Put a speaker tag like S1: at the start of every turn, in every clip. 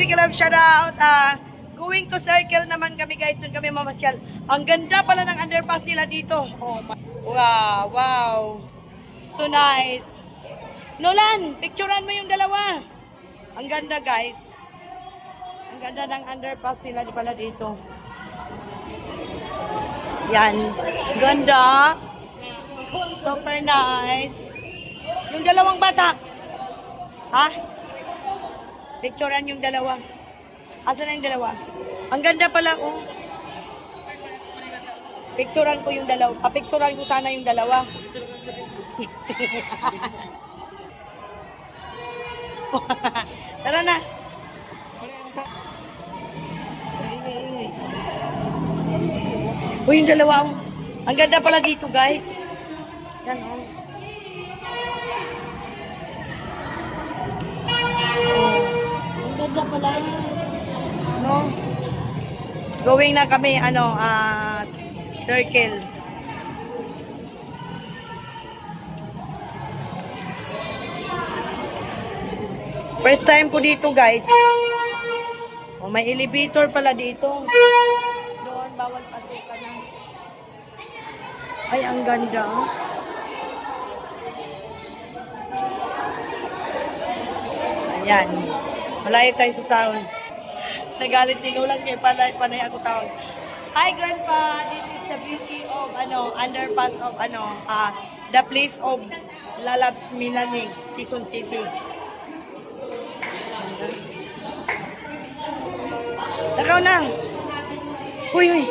S1: Big love shout out. Going to circle naman kami guys. Doon kami mamasyal. Ang ganda pala ng underpass nila dito. Oh my. Wow, wow. So nice. Nolan, picturean mo yung dalawa. Ang ganda guys. Ang ganda ng underpass nila pala dito. Yan. Ganda. Super nice. Yung dalawang bata. Ha? Picturean yung dalawa. Asa na yung dalawa? Ang ganda pala, oh. Picturean ko yung dalawa. Picturean ko sana yung dalawa. Tara na. Uy, yung dalawa, oh. Ang ganda pala dito, guys. Yan, oh. Ang ganda pala. No? Going na kami, circle. First time ko dito, guys. Oh, may elevator pala dito. Doon, bawal pasukan na. Ay, ang ganda. Ayan. Malayo tayo sa sound. Nagalit si Nolan kaya panay ako tawag. Hi Grandpa, this is the beauty of underpass of the place of Lalabs Milani, Quezon City. Nakaw na. Huy, huy.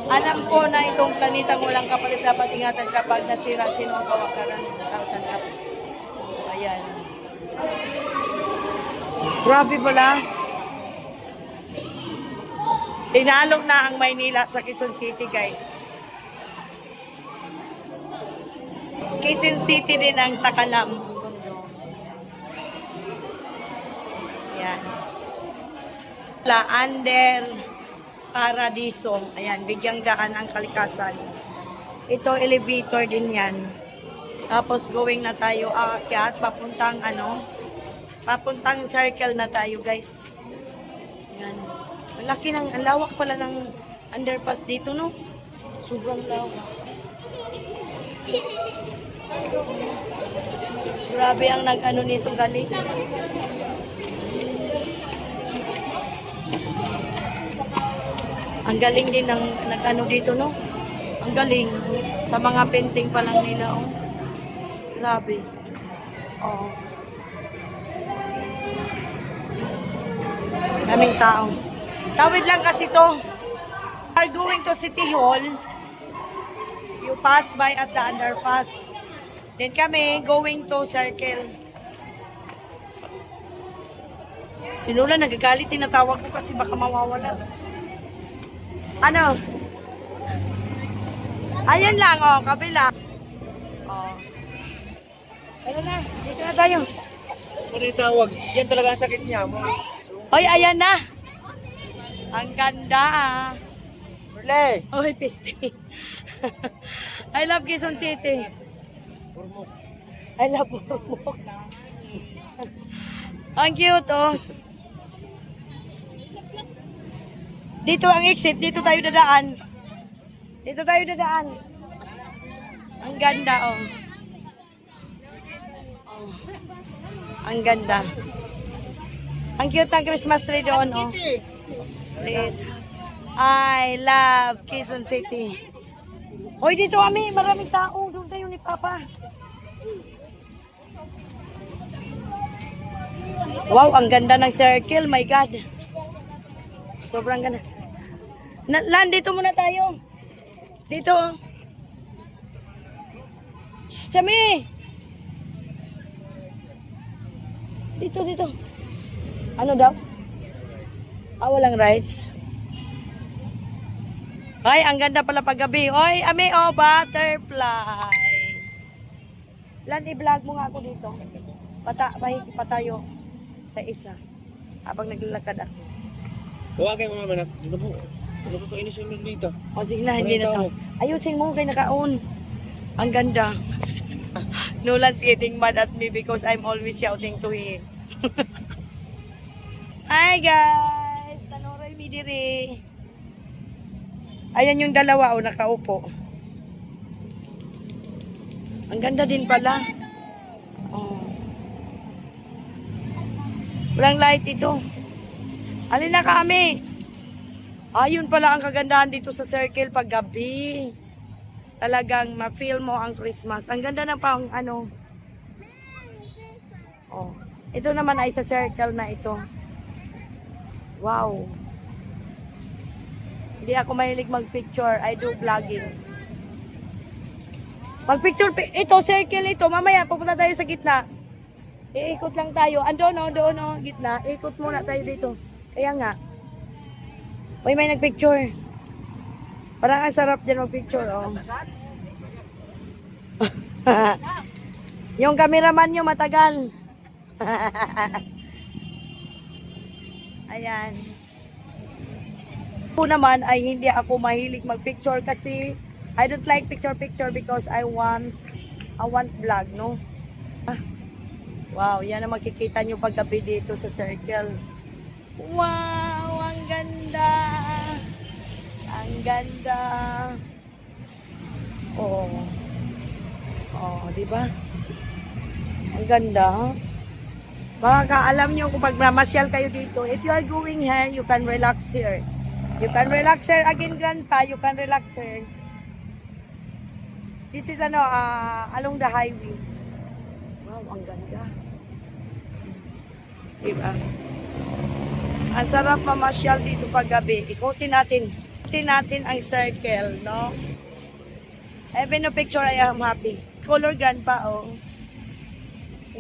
S1: Alam ko na itong planetang walang kapalit dapat ingatan kapag nasira sino ang kawakaran ng sangkap. Ayan. Grabe pala. Tinalog na ang Maynila sa Quezon City, guys. Quezon City din ang Sakalam. Ayan. Under Paradiso. Ayan, bigyang daan ang kalikasan. Ito, elevator din yan. Tapos, going na tayo aakyat, papuntang papuntang circle na tayo, guys. Ayan. Malaki ang lawak pala ng underpass dito, no? Sobrang lawak. Grabe ang nag-ano nito galing. Ang galing din ng nag-ano dito, no? Ang galing. Sa mga painting pa lang nila, oh. Grabe. Oh. Daming tao. Tawid lang kasi to. We are going to City Hall. You pass by at the underpass. Then kami going to Circle. Sinula, nagagalit. Tinatawag ko kasi baka mawawala. Ano? Ayan lang, oh, kabila. Oh. Ayun na, dito na tayo.
S2: Ano tawag? Yan talaga ang sakit niya.
S1: Hoy, ayan na. Ang ganda, ah.
S2: Merle!
S1: Hoy, piste. I love Quezon City.
S2: Urmok.
S1: I love Urmok. Ang cute, oh. Dito ang exit, dito tayo dadaan. Dito tayo dadaan. Ang ganda, oh. Oh. Ang ganda. Ang cute ng Christmas tree doon, oh. Lit. I love Quezon City. Hoy, dito kami, maraming tao. Doon tayo ni Papa. Wow, ang ganda ng circle, my God. Sobrang ganda. Lan, dito muna tayo. Dito. Shh, Chami. Dito, dito. Ano daw? Walang rights. Ay, ang ganda pala paggabi. Oy, ami, oh, butterfly. Lan, i-vlog mo nga ako dito. Bahigi pa tayo sa isa. Habang naglalakad ako.
S2: Huwagay mo naman. Dito po. Ano ko kainis yung dito?
S1: O sige na, hindi na to. Ayusin mo kay nakaon. Ang ganda. Nolan's getting mad at me because I'm always shouting to him. Hi guys! Tanoray mi diri. Ayan yung dalawa, nakaupo. Ang ganda din pala. Oh. Walang light ito. Alin na kami? Ayun pala ang kagandahan dito sa Circle pag gabi. Talagang ma-feel mo ang Christmas. Ang ganda ng pang ano. Oh. Ito naman ay sa Circle na ito. Wow. Hindi ako mahilig mag-picture. I do vlogging. Mag-picture, ito, circle ito. Mamaya, pupunta tayo sa gitna. Iikot lang tayo. Doon, gitna. Ikot muna tayo dito. Kaya nga. Uy, may nagpicture. Parang ang sarap dyan mag-picture, oh. Yung cameraman nyo matagal. Ayan. Ako naman ay hindi ako mahilig mag-picture kasi I don't like picture because I want vlog, no? Wow, yan ang makikita nyo paggabi dito sa Circle. Wow, ang ganda! Ang ganda! Oh. Oh, di ba? Ang ganda. Makakaalam nyo kung pag mamasyal kayo dito, if you are going here, you can relax here. You can relax here again, Grandpa. You can relax here. This is along the highway. Wow, ang ganda. Diba? Ang sarap mamasyal dito pag gabi. Ikutin natin. Ikutin natin ang Circle, no? Even no picture, I am happy. Color Grandpa, oh.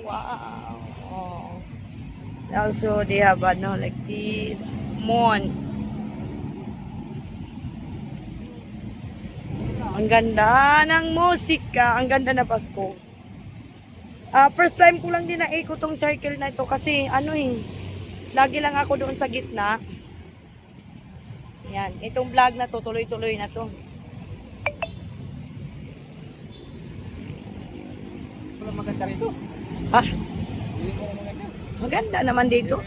S1: Wow. Oh. Also, they have like this moon. Ang ganda ng musika. Ang ganda na Pasko. First time ko lang din naikot tong Circle na ito kasi lagi lang ako doon sa gitna. Yan. Itong vlog na to, tuloy-tuloy na to.
S2: Wala maganda rito.
S1: Maganda naman dito.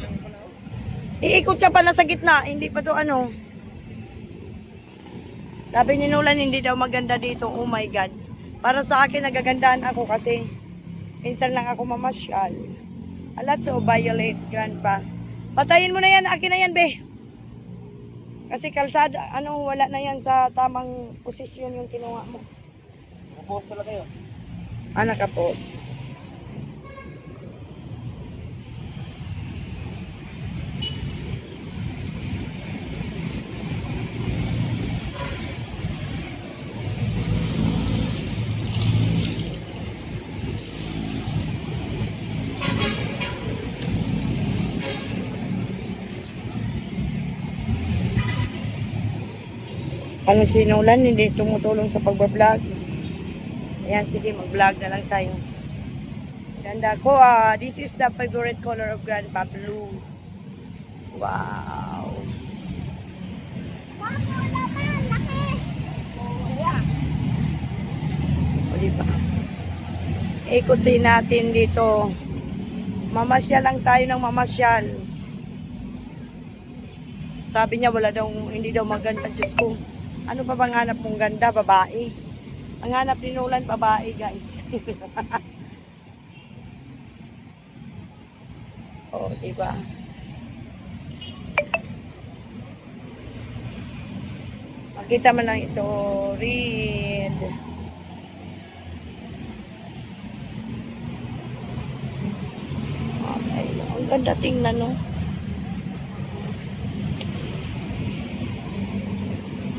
S1: Iikot ka pala sa gitna. Hindi pa to Sabi ni Nolan, hindi daw maganda dito. Oh my God. Para sa akin, nagagandaan ako kasi minsan lang ako mamasyal. Alat so violet, Grandpa. Patayin mo na yan. Akin na yan, be. Kasi kalsada, wala na yan sa tamang posisyon yung kinuha mo.
S2: Nakapost talaga yun.
S1: Nakapost. Ano si Nolan, hindi tumutulong sa pagbablog. Ayan, sige, mag-vlog na lang tayo. Ganda ko, this is the favorite color of Grandpa, blue. Wow. O, diba? Ikutin natin dito. Mamasyal lang tayo ng mamasyal. Sabi niya, hindi daw maganda. Diyos ko. Ano pa bang hanap mong ganda? Babae. Ang hanap ni Nolan, babae, guys. Oh, diba? Makita mo lang ito. Red. Okay. Ang ganda tingnan, no?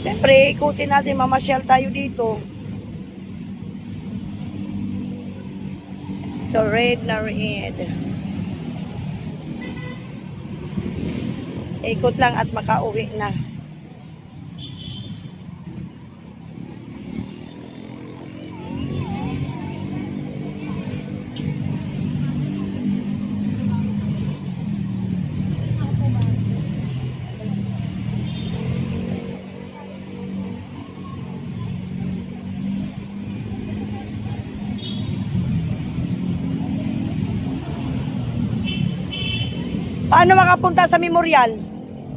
S1: Siyempre, ikutin natin, mamasyal tayo dito. Ito, red na red. Ikot lang at makauwi na. Paano makapunta sa memorial?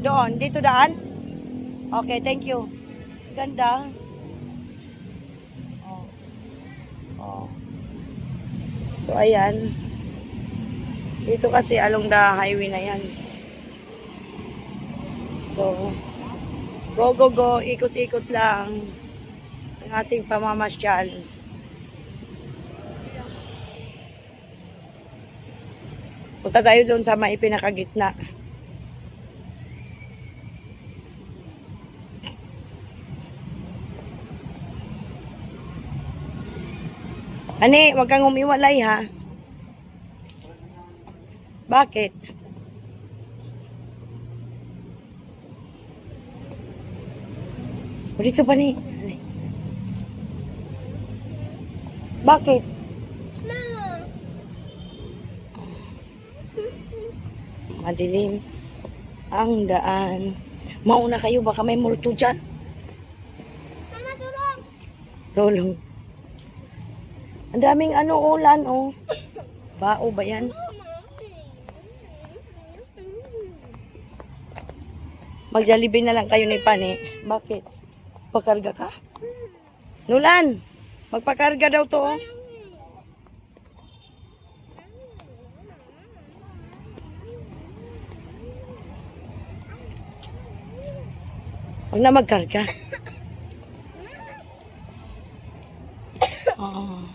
S1: Doon, dito daan? Okay, thank you. Ganda. Oh. Oh. So, ayan. Dito kasi along the highway na yan. So, go, go, go. Ikot-ikot lang ang ating pamamasyal. Punta tayo doon sa may pinakagitna. Ani, wag kang umiwalay ha. Bakit? O dito pa ni. Ani. Bakit? Madilim ang daan. Mauna kayo, baka may multo dyan.
S3: Mama, tulong!
S1: Tulong. Ang daming ulan, oh. Bao ba yan? Mag-Jollibee na lang kayo ni Pani. Bakit? Pakarga ka? Nulan, magpakarga daw to, oh. Huwag na magkarga. Oo.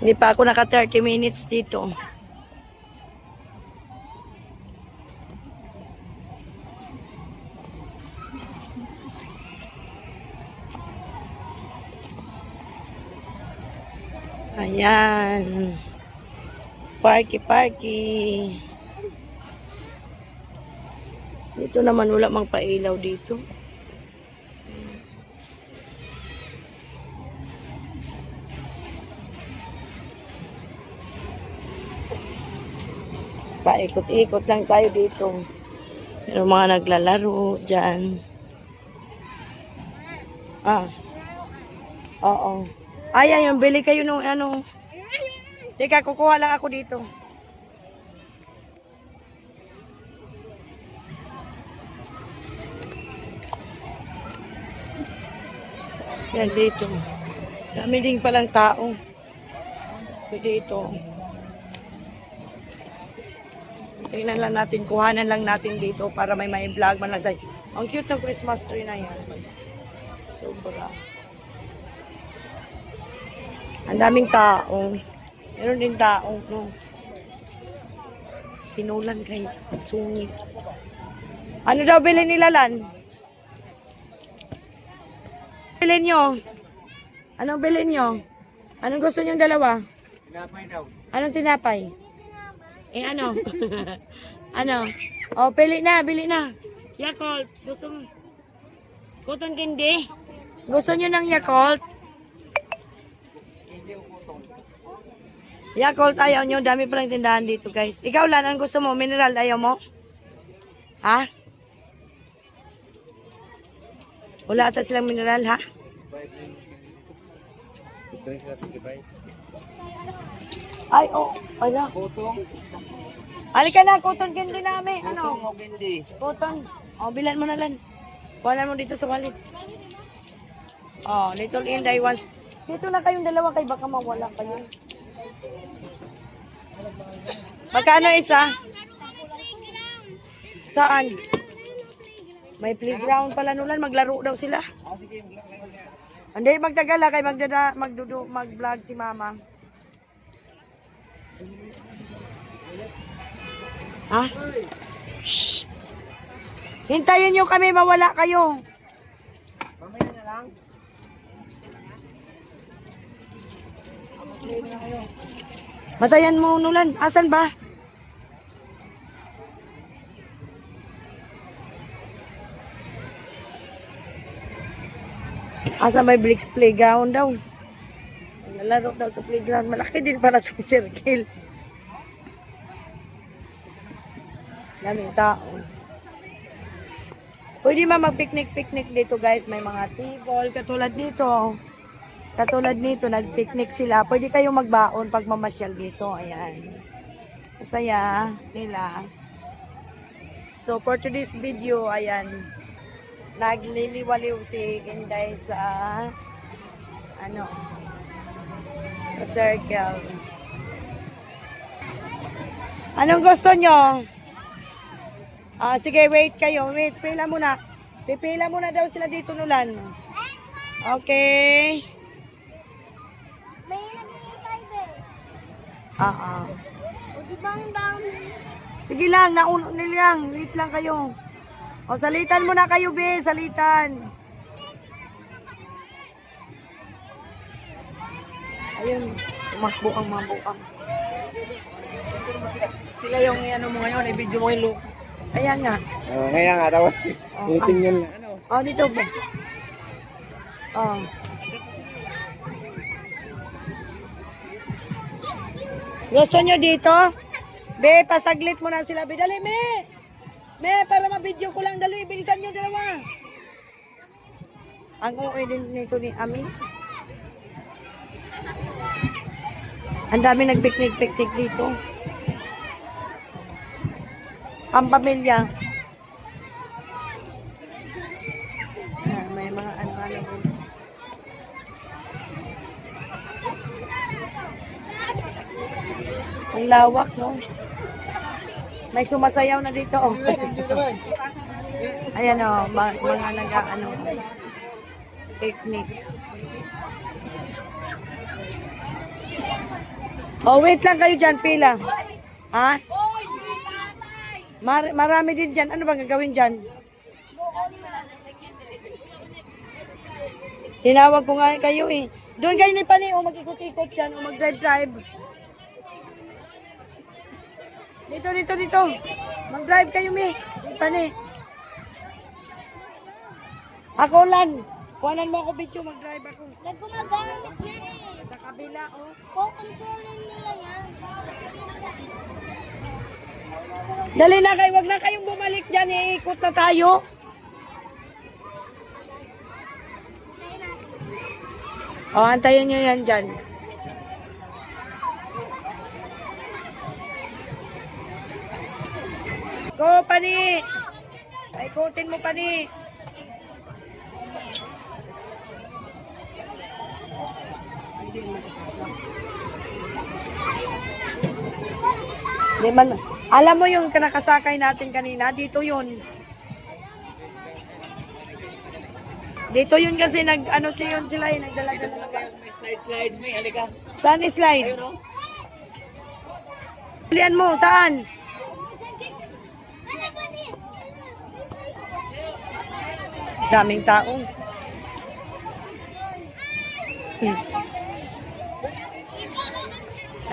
S1: Hindi pa ako naka 30 minutes dito. Ayan. Parky. Dito naman wala mang pailaw dito. Paikot-ikot lang tayo dito. Pero mga naglalaro dyan. Ah. Oo. Ayan yung bili kayo nung ano. Teka, kukuha lang ako dito. Yan dito. Dami din palang tao. So dito. Tingnan lang natin, kuhanan lang natin dito para may vlog man lang tayo. Ang cute ng Christmas tree na yan. Sobra. Ang daming tao. Meron din tao. No? Sinulan kayo. Sungit. Ano daw bilhin nila, Lan? Bilhin nyo? Anong bilhin nyo? Anong gusto nyo dalawa?
S2: Tinapay daw.
S1: Anong tinapay? Eh ano? Ano? Oh, bili na. Yakult. Gusto mo? Cotton candy? Gusto nyo ng Yakult? Yakult ayaw nyo. Dami palang tindahan dito, guys. Ikaw, Lan, anong gusto mo? Mineral ayaw mo? Ha? Wala ata silang mineral, ha? Ay, oh. Ala. Halika na, cotton candy namin. Ano? Cotton. Oh, bilan mo na lang. Kuhanan mo dito sa wallet. Oh, Little Inday wants. Dito na kayong dalawa kay baka mawala kayo. Magkano isa? Saan? May playground pala nulan, maglaro daw sila. Hindi magtagala kay mag-vlog si Mama. Ha? Shh. Hintayin nyo kami, mawala kayo.
S2: Mamaya na lang.
S1: Matayan mo, Nulan. Asan ba? Asan may playground daw? Nalaro daw sa playground. Malaki din pala itong circle. Daming tao. Pwede mag-picnic-picnic dito guys. May mga table. Katulad dito. Katulad nito, nag-picnic sila. Pwede kayo magbaon pag mamasyal dito. Ayan. Masaya nila. So, for today's video, ayan. Nagliliwaliw si Inday sa sa circle. Anong gusto nyo? Sige, wait kayo. Wait, pila muna. Pipila muna daw sila dito nulan. Okay.
S3: May naghihintay din. O di ba ang dami?
S1: Sige lang, nauno nilang. Wait lang kayo. O, salitan muna kayo, be. Salitan. Ayun, sumakbo ang mga bukang.
S2: Sila yung ano mo ngayon, i-video mo yung look.
S1: Ayan nga.
S2: Ngayon nga, tapos meeting yun. Ano?
S1: Dito ba? Gusto nyo dito? Be, pasaglit mo na sila. Be, dali, me! Me, para ma-video ko lang, dali. Bilisan nyo dalawa. Ang uwi din nito ni Ami. Ang dami nag-picnic dito. Ang pamilya. May mga ano. Ang lawak, no? May sumasayaw na dito, oh. Ayan, oh, mga picnic. Oh, wait lang kayo dyan, pila. Ha? Marami din dyan. Ano ba gagawin dyan? Tinawag ko nga kayo eh. Doon kayo ni Pani, o mag-ikot-ikot dyan, o mag-drive-drive. Dito. Mag-drive kayo, Mi. Ni Pani. Ako lang. Kuhanan mo ako video, mag-drive ako.
S3: Nagkumagamit na eh.
S1: Sa kabila, oh.
S3: Kukontrolin nila yan.
S1: Dali na kayo, wag na kayong bumalik dyan, iikot na tayo. Antayin nyo yan dyan. Go, Pani! Ikutin mo, Pani! Di man, alam mo yung nakasakay natin kanina, dito yun. Dito yun kasi sila nagdala-dala.
S2: May slides, may halika.
S1: Saan slide? Pilihan mo, saan? Daming tao.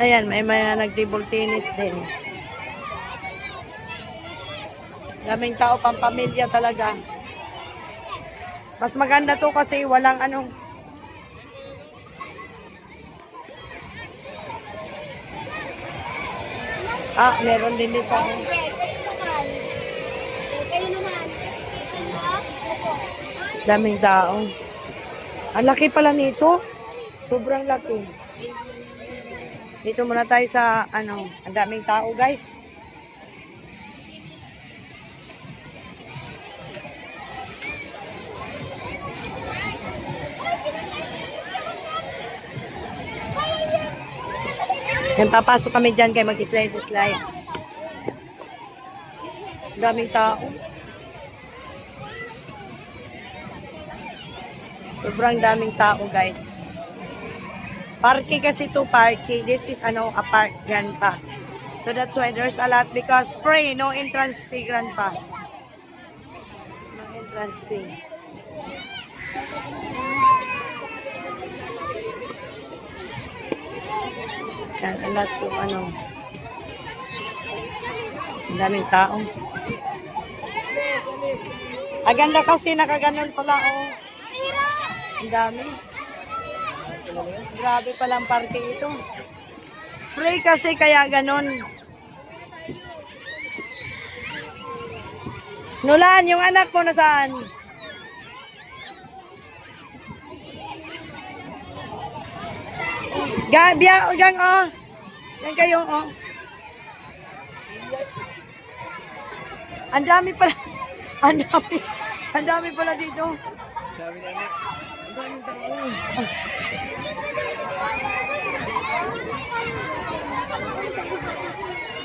S1: Ayan, may mga nag-table tennis din. Daming tao, pampamilya talaga. Mas maganda to kasi walang meron din dito.
S3: Kayo naman.
S1: Daming tao. Ang laki pala nito. Sobrang laki. Dito muna tayo sa ang daming tao, guys. Yan, papasok kami dyan kay mag-slide. Daming tao. Sobrang daming tao, guys. Parking kasi to parking. This is a park grandpa. So that's why there's a lot because free, no entrance fee grandpa. No entrance fee. Yan, a lot so ang daming tao. Aganda kasi nakaganon pala, oh. Ang dami. Grabe palang parking ito. Free kasi kaya ganon. Nulan, yung anak mo nasaan? Gang, oh. Yan kayo, oh. Ang dami pala. Ang dami pala dito.
S2: Dami na anak. Ang daming tao.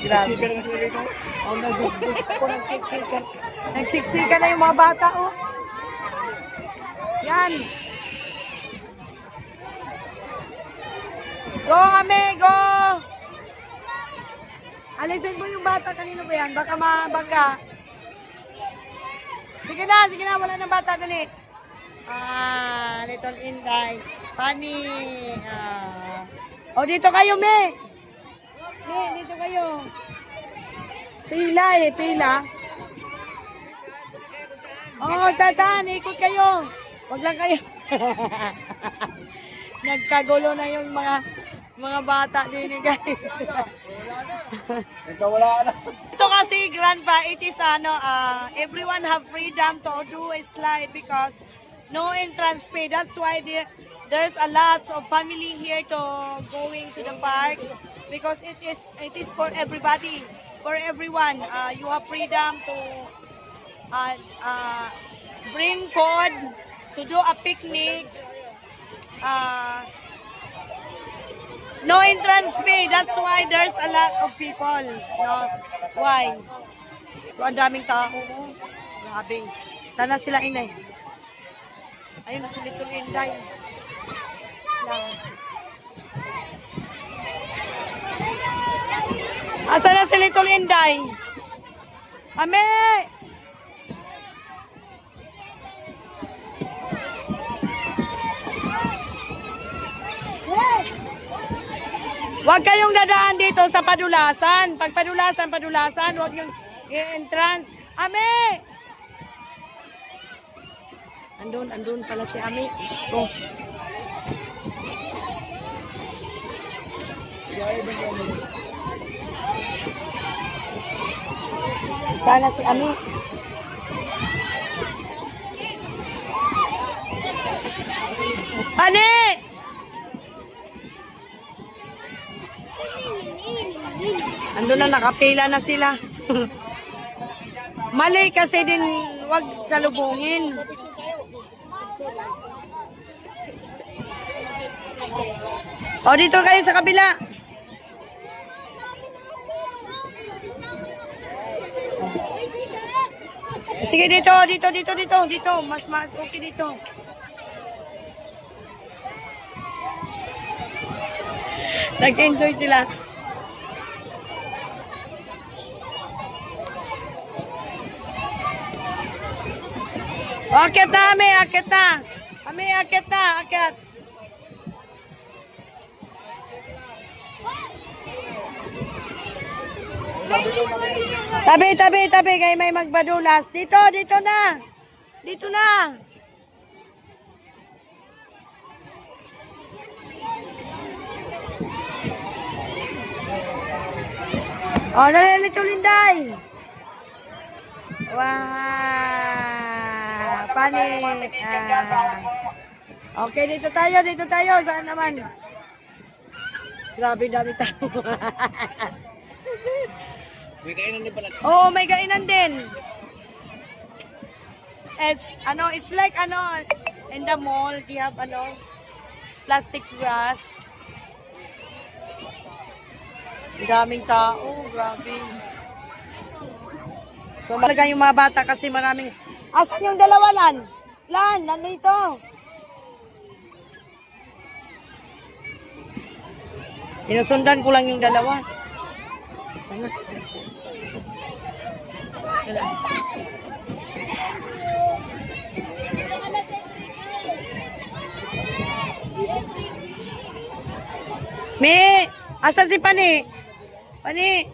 S1: Grabe.
S2: Siksikan na sila dito.
S1: Oh, nagsiksikan. Nagsiksikan na yung mga bata, oh. Yan. Go, Ame, go! Alisin mo yung bata. Kanino ba yan? Baka mabangga. Sige na. Wala nang bata. Dali. Little Inday. Funny. Dito kayo, Me. Me, dito kayo. Pila. Satan, ikot kayo. Wag lang kayo. Nagkagulo na yung mga bata din, guys.
S2: Nagkawala na.
S1: Ito kasi, Grandpa, it is everyone have freedom to do a slide because no entrance fee. That's why there's a lot of family here to going to the park because it is for everybody, for everyone. You have freedom to bring food, to do a picnic. No entrance fee. That's why there's a lot of people. No? Why? So, ang daming tao. Grabe. Sana sila inay. Ayun na si Little Inday. Asa na si Little Inday? Ame! Huwag kayong dadaan dito sa padulasan. Pag padulasan, huwag yung entrance. Ame! Andun pala si Ame. Let's go. Sana si Ame. Ane! Andun na, nakapila na sila. Mali kasi din, wag salubungin. Dito kayo sa kabila. Sige, dito. Mas okay dito. Nag-enjoy sila. Akyat na, Ame, akyat na. Ame, akyat na, akyat. Tabi, kay may magbadulas. Dito na. Dito na. Nalilito Linday. Wow. Panik. Okay, dito tayo. Saan naman? Grabe, dami tao.
S2: May kainan din pala.
S1: Oo, may kainan din. It's like in the mall, you have plastic grass. Daming tao, grabe. So, malaga yung mga bata kasi maraming... Asan yung dalawa, Lan? Lan, nandito. Sinusundan ko lang yung dalawa. Sana. Me, asan si Pani? Pani.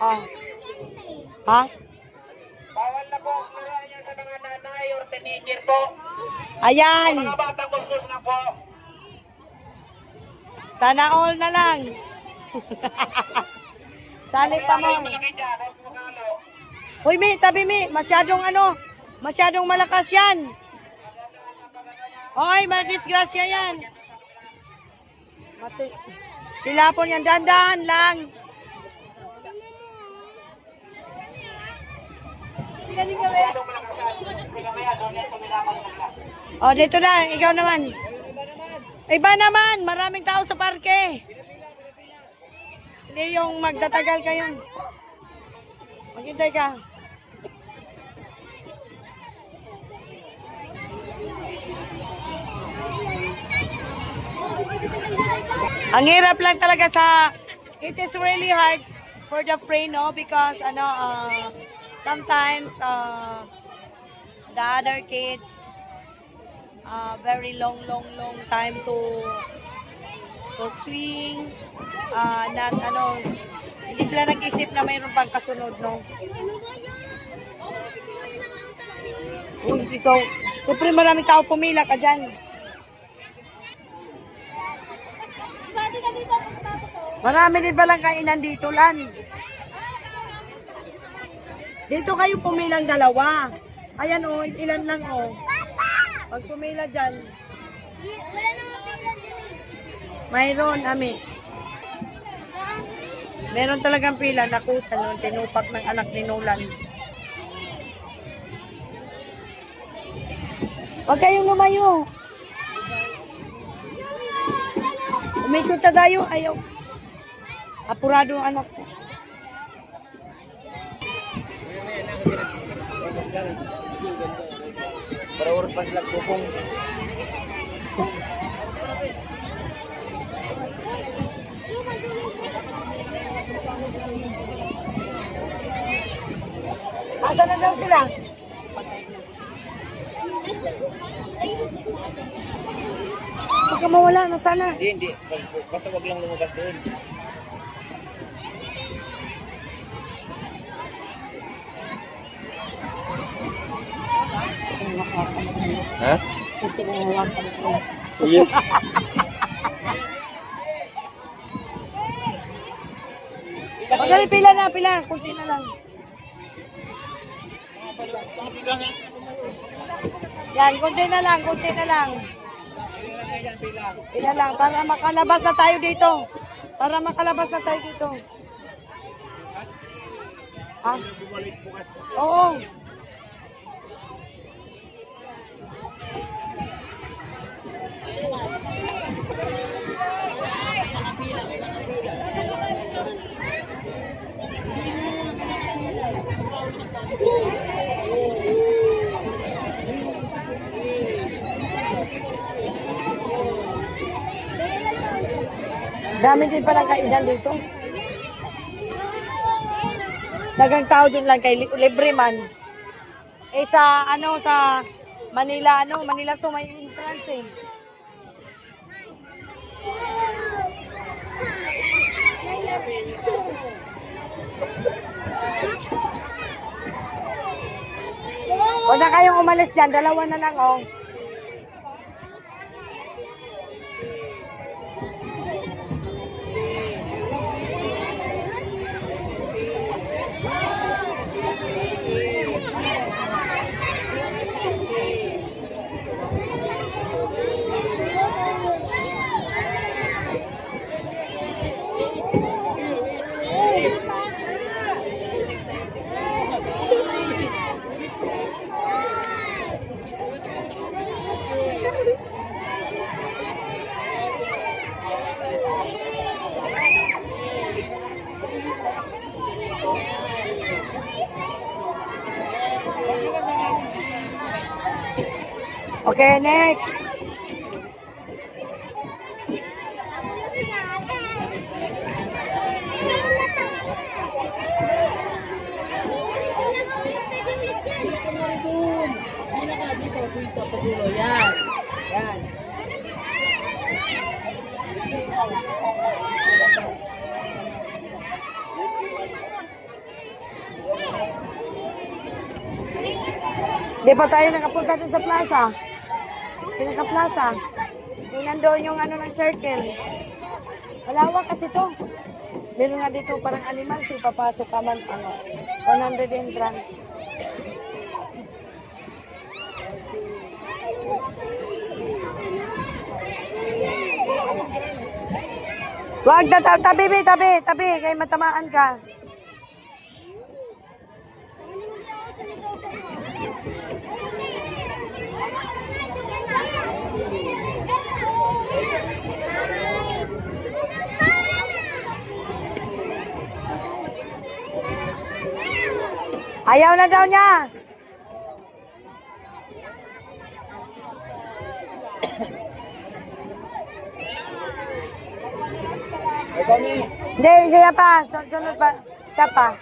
S1: Ha?
S4: Bawal na po ang laruan niya sa mga nanay or teenager po.
S1: Ayan.
S4: Mga bata kuskus na po.
S1: Sana all na lang. Sali pa mo.
S4: Malaki dyan, huwag mo kalo.
S1: Hoy, Mi, tabi, Mi. Masyadong masyadong malakas yan. Hoy, madisgrasya yan. Mati. Tilapon yan, dandan lang. Oh, dito na. Ikaw naman. Iba naman. Maraming tao sa parke. Hindi yung magtatagal kayo. Maghintay ka. Ang hirap lang talaga it is really hard for the free, no? Because, sometimes, the other kids, very long time to swing. Hindi sila nag-isip na mayroon pang kasunod, no? Uy, ikaw. Siyempre maraming tao pumila ka dyan. Marami din palang kainan dito, Lan. Dito kayo pumilang dalawa. Ayan, oh, ilan lang, oh. Pag pumila dyan. Mayroon, Ami. Meron talagang pila. Nakutan nun, tinupak ng anak ni Nolan. Huwag kayong lumayo. Umikot na tayo. Ayaw. Apurado ang anak ko.
S2: Para oras pa sila kupong.
S1: Asa na daw sila? Baka mawala na sana.
S2: Hindi. Basta wag lang lumabas doon. Ha?
S1: Kasi nawawakan ko.
S2: Iya.
S1: Magali, pila na, pila. Kunti na lang. Yan, kunti na lang, kunti na lang. Pila lang, para makalabas na tayo dito. Para makalabas na tayo dito. Ha? Oo. Dami din palang kainan dito. Dagang tao dyan lang kay libre man. Eh sa Manila, Manila so may entrance eh. Huwag na kayong umalis dyan, dalawa na lang oh. Okay, next.
S2: Yan. Yan.
S1: Di pa tayo nakapunta dun sa plaza? Pinaka-plaza. Yung nandoon yung ng circle. Malawak kasi to. Meron nga dito parang animals, papasok ka man, 100 entrance. Wag na, tabi, kay matamaan ka. Ayaw na daw niya.
S2: Ay, kami.
S1: Hindi, siya pa. Sunod pa. Siya pa.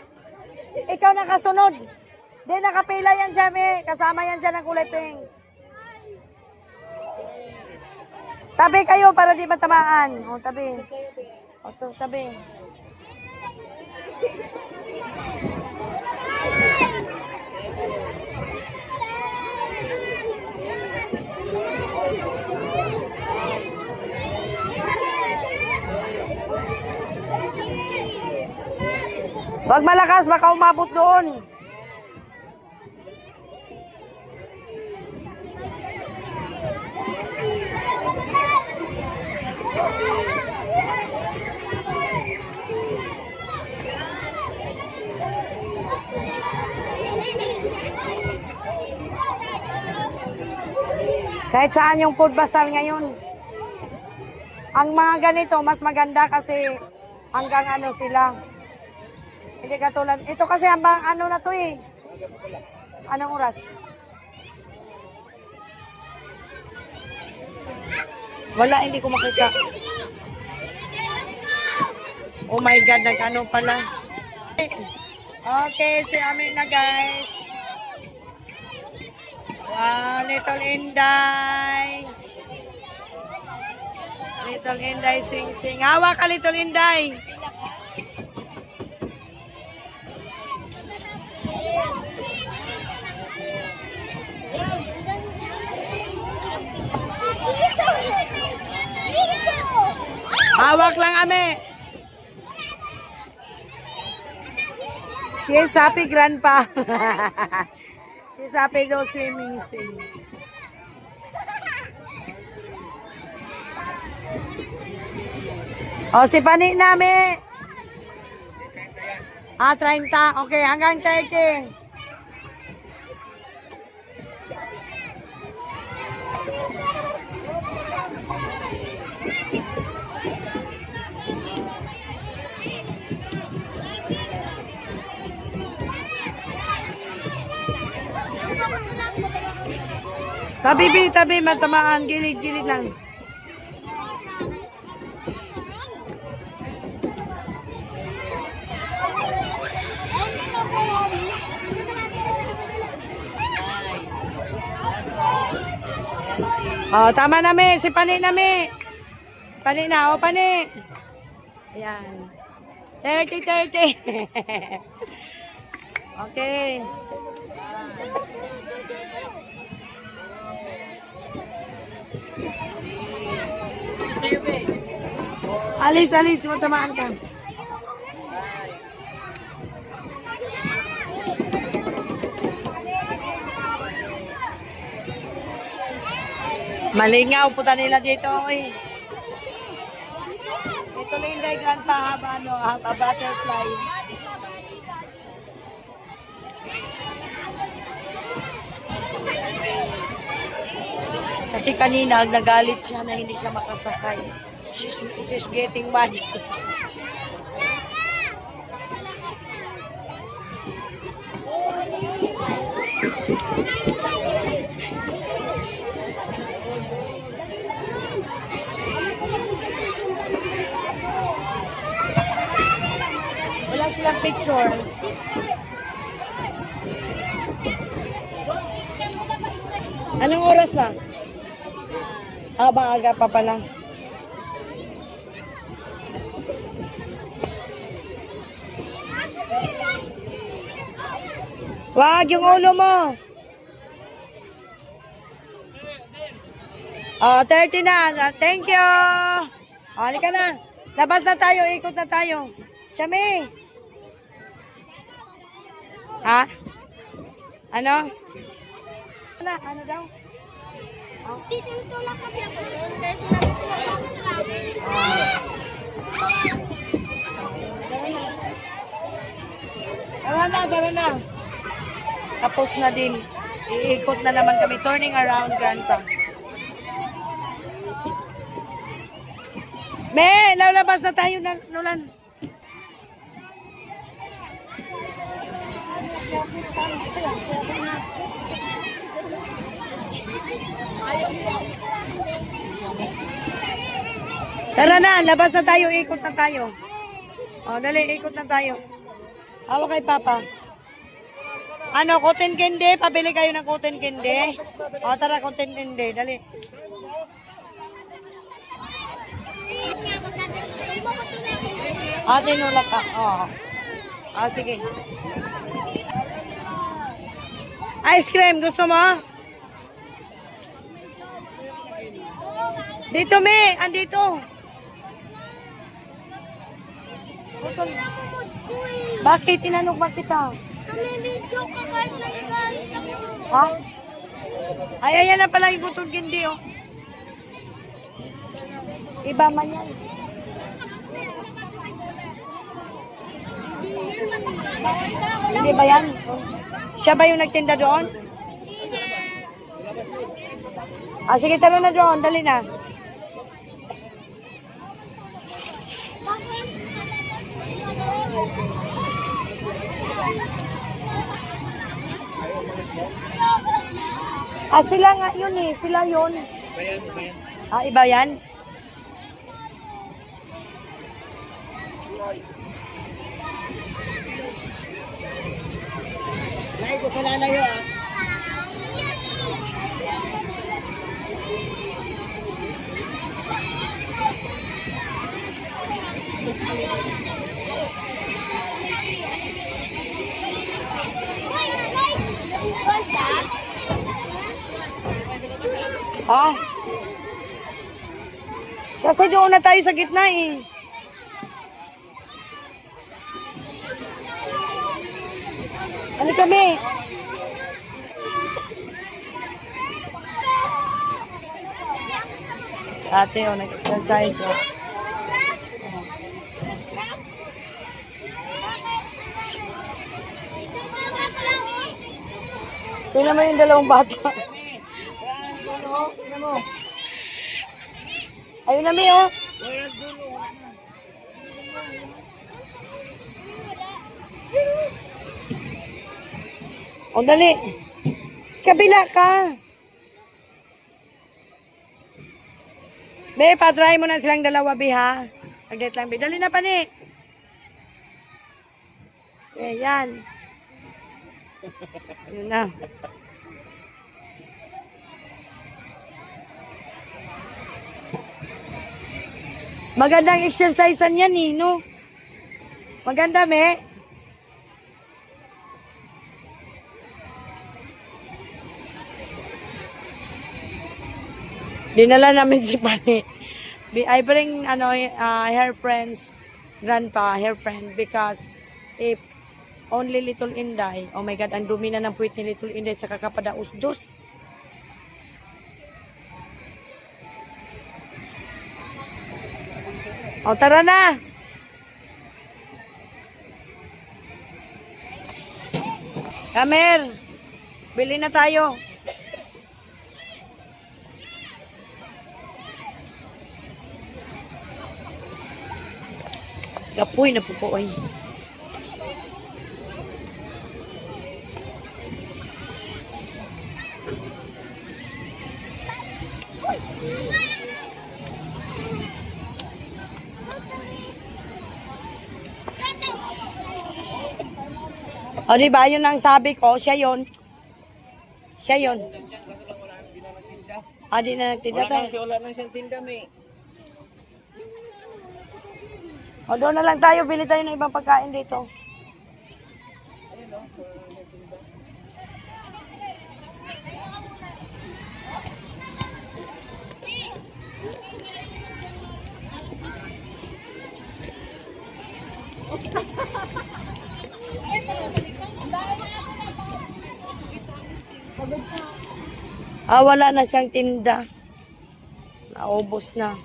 S1: Ikaw nakasunod. Hindi, nakapila yan siya, me. Kasama yan siya ng kulay pink. Tabi kayo para di matamaan. O, tabi. O, tabi. Wag malakas, baka umabot doon. Kahit saan yung food basal ngayon. Ang mga ganito, mas maganda kasi hanggang ano sila. Hindi katulad. Ito kasi ambang ano na to eh. Anong oras? Wala, hindi ko makita. Oh my God, nag-ano pala. Okay, si Amin na guys. Wow, Little Inday. Little Inday, sing-sing. Hawa ka, Little Inday. Hawak lang, Ame. She is happy, Grandpa. She's happy to swimming. O, si Pani namin. 30. Okay, hanggang 30. Tabi, matamaan. Gilid lang. Oh, tama na, me. Si Pani na, me. Si Pani na. O, Pani. Ayan. 30. Okay. Alis. Matamaan ka. Malingaw puta nila dito eh. Ito na yung diagram pa haba butterfly. Kasi kanina nagalit siya na hindi siya makasakay. She's getting mad. Wala silang picture. Anong oras na? Maaga pa pala. Wag yung ulo mo. 30 na. Thank you. Halika na. Labas na tayo. Ikot na tayo. Chame! Ha? Ano? Ano daw?
S3: Dito tulak kasi ako. Kaya sinabi ko
S1: Tara na. Tapos na din. Iikot na naman kami. Turning around dyan pa. Lalabas na tayo, Nolan. Tara na, labas na tayo, ikot na tayo. O, dali, ikot na tayo. Hawak kay Papa. Ano, cotton candy? Pabili kayo ng cotton candy? O, tara, cotton candy, dali. Tinulak ka. O, sige. Ice cream, gusto mo? Dito, me. Andito. Bakit? Tinanong ba kita?
S3: Kami video ka guys, nag-galit ako.
S1: Ha? Ay, ayan na pala yung gutong gindi, oh. Iba man yan. Hindi ba yan? Siya ba yung nagtinda doon? Sige, tara na doon. Dali na. Sila nga yun eh. Sila yun. Iba yan?
S2: Nay, ko kalalayo ah.
S1: Kasi doon na tayo sa gitna eh. Ano kami? Ate, nag-exercise. Tingnan mo yung dalawang bata. Ayun na, Mi, oh. O, dali. Kabila ka. Be, patry mo na silang dalawa, Be, ha? Aglit lang, Be. Dali na, Pani. Okay, yan. Yun na. Magandang exercisean yan eh, no? Maganda, Me. Dinala namin si Pani. I bring her friends, grandpa, her friend, because if only Little Inday, oh my God, ang dumi na ng puwit ni Little Inday sa kakapadausdos. O, tara na! Kamer, bili na tayo. Kapoy na po po ay. O, diba? Yun ang sabi ko. Siya yun. Siya yun. Di na nagtinda.
S2: Wala na siyang tinda, may.
S1: O, doon na lang tayo. Bili tayo ng ibang pagkain dito. Wala na siyang tinda. Naubos na.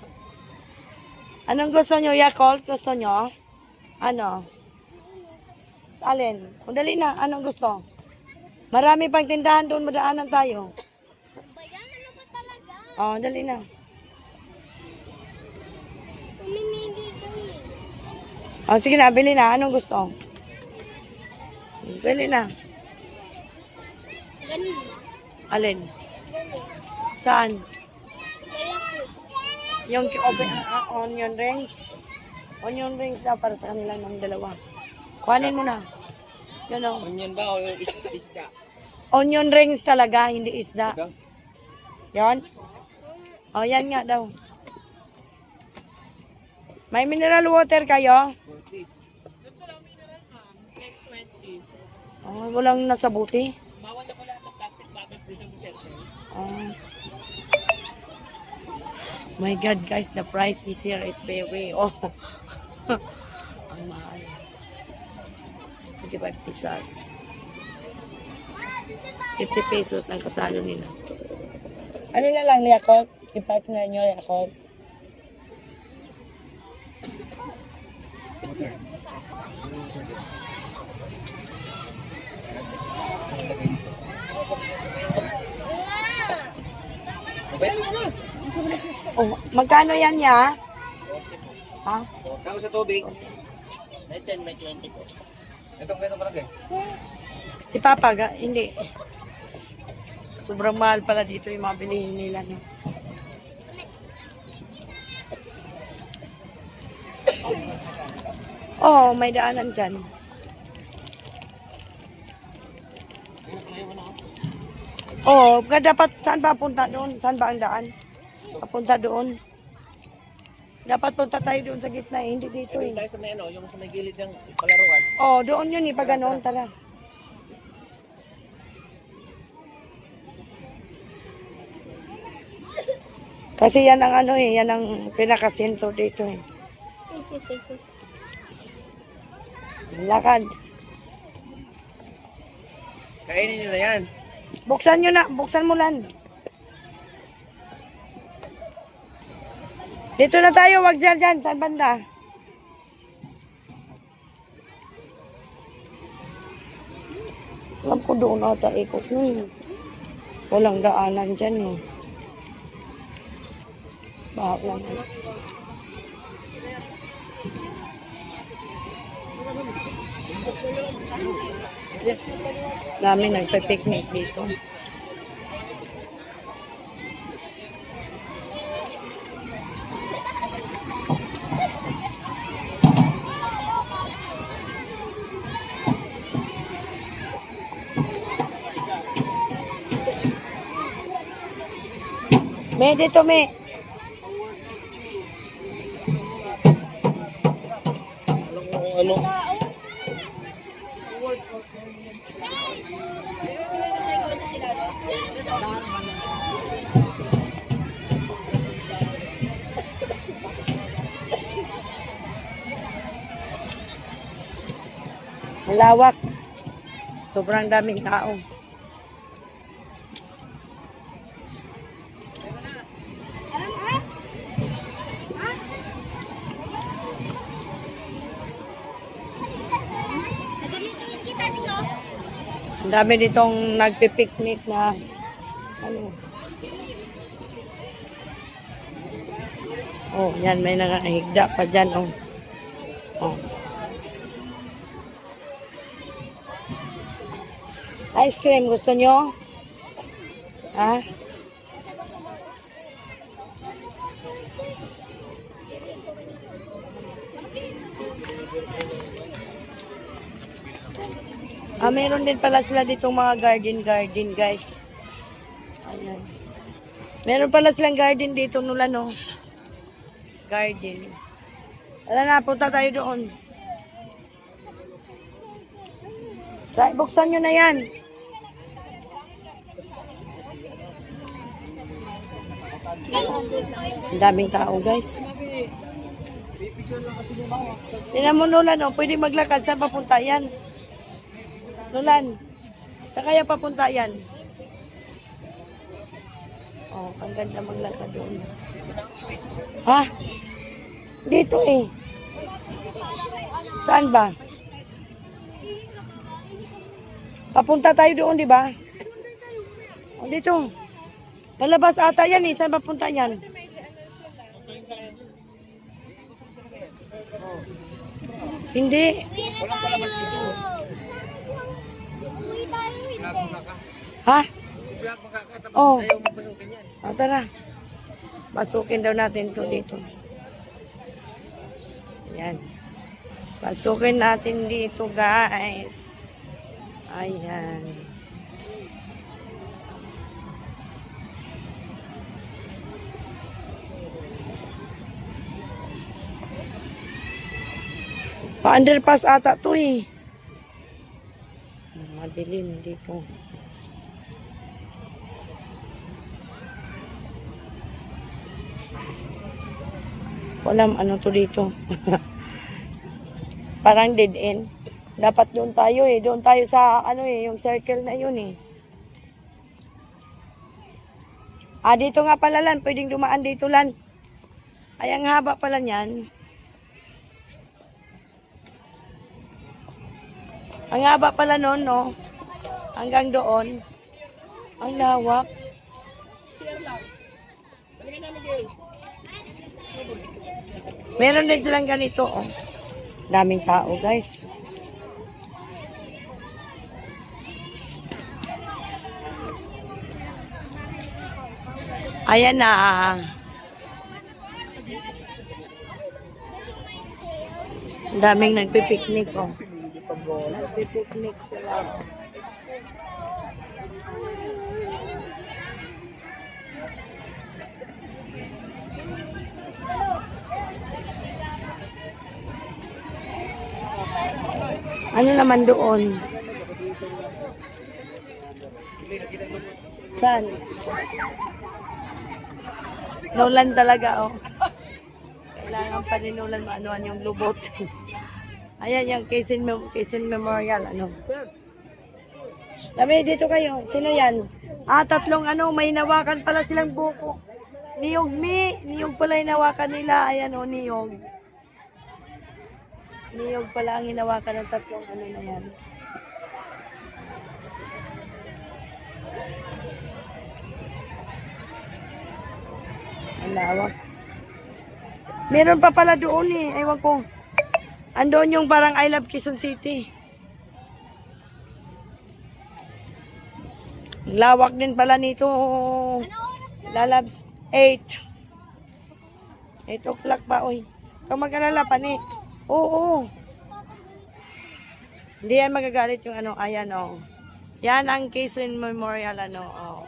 S1: Anong gusto nyo, Yakult? Gusto nyo? Ano? Alin? Kung dali na, anong gusto? Marami pang tindahan doon, madaanan tayo.
S3: Bayan, ano ba talaga?
S1: Dali na.
S3: Pumimili ko eh.
S1: Sige na, bili na. Anong gusto? Bili na.
S3: Ganun ba?
S1: Alin? Saan?
S3: Wala ko.
S1: Yung onion rings. Onion rings daw para sa kanilang ng dalawa. Kuhanin mo na. Yan o.
S2: Onion ba o yung isda?
S1: Onion rings talaga, hindi isda.
S2: Ito?
S1: Yan. Yan nga daw. May mineral water kayo?
S2: 40.
S1: Walang nasa buti.
S4: Bawal na pala ng plastic bottle dito sa cellphone.
S1: My God, guys, the price is here is very, ang mahal. 25 pesos. 50 pesos ang kasalo nila. Ano na lang, Yakult? I-partner nyo, Yakult. Magkano yan ya? Ha?
S2: Tapos sa tubig.
S4: May 10, may 20 po.
S2: Ito palagi.
S1: Si Papa, hindi. Sobrang mahal pala dito yung mga bilihin nila. No? May daanan dyan. Dapat saan ba punta doon? Saan ba ang daan? Papunta doon. Dapat punta tayo doon sa gitna hindi dito
S2: Ito tayo sa may yung sa may gilid ng palaruan.
S1: Doon yun pag ganoon, tara. Kasi yan ang yan ang pinakasentro dito Lakad.
S2: Kainin nyo na yan.
S1: Buksan nyo na, buksan mo lang. Dito na tayo, wag dyan, saan banda? Alam ko doon ata ikot nun. Walang daanan dyan Bahak lang. Dami nagpe-picnic dito. May dito, may.
S2: Ano?
S1: Malawak. Sobrang daming tao.
S3: Nagamitin kita dito.
S1: Ang dami ditong nagpipiknik na yan may nakahigda pa dyan Ice cream gusto nyo? Ha? Meron din pala sila ditong mga garden guys. Ayan. Meron pala silang garden dito nula Garden. Na, punta tayo doon. Buksan nyo na yan. Ang daming tao guys. Tingnan mo, Nolan, oh, pwede maglakad. Saan papunta yan? Nolan, saan kaya papunta yan? Oh, ang ganda maglakad doon. Ha? Dito eh. Saan ba? Papunta tayo doon, di ba? Oh, dito. Palabas ata yan eh. Saan papunta yan? Hindi.
S3: Uwi tayo, hindi.
S1: Ha?
S2: Black makakatapos
S1: Oh.
S2: ayaw magpasukin yan.
S1: O, tara. Pasukin daw natin to dito. Yan. Pasukin natin dito, guys. Ayan. Pa-underpass ata to eh. Madilim dito. Walang ano to dito. Parang dead end. Dapat doon tayo eh. Doon tayo sa ano eh, yung circle na yun eh. Ah, dito nga pala Lan. Pwedeng dumaan dito Lan. Ay, ang haba pala niyan. Ang haba pala noon, no? Hanggang doon. Ang lawak. Meron din silang ganito, oh. Daming tao, guys. Ayan na. Ang daming nagpipiknik, oh. Nagpipiknik sila. Ano naman doon? Saan? Nolan talaga, oh. Kailangan pa ni Nolan maanuan yung lubot. Ayan yung Quezon Memorial, ano. Sabi, dito kayo. Sino yan? Ah, tatlong ano, may nawakan pala silang buko. Niyog pala yung nawakan nila. Ayan, oh, niyog. Niyog pala ang hinawakan ng tatlong ano na yan. Ang lawak. Meron pa pala doon eh. Ewan ko. Andoon yung parang I Love Quezon City. Lawak din pala nito. Lalabs 8. 8 o'clock pa, oy. Kung mag-alala pa ni. Oo. Hindi yan magagalit yung ano. Ayan, oh. Yan ang Quezon Memorial, ano. Oh.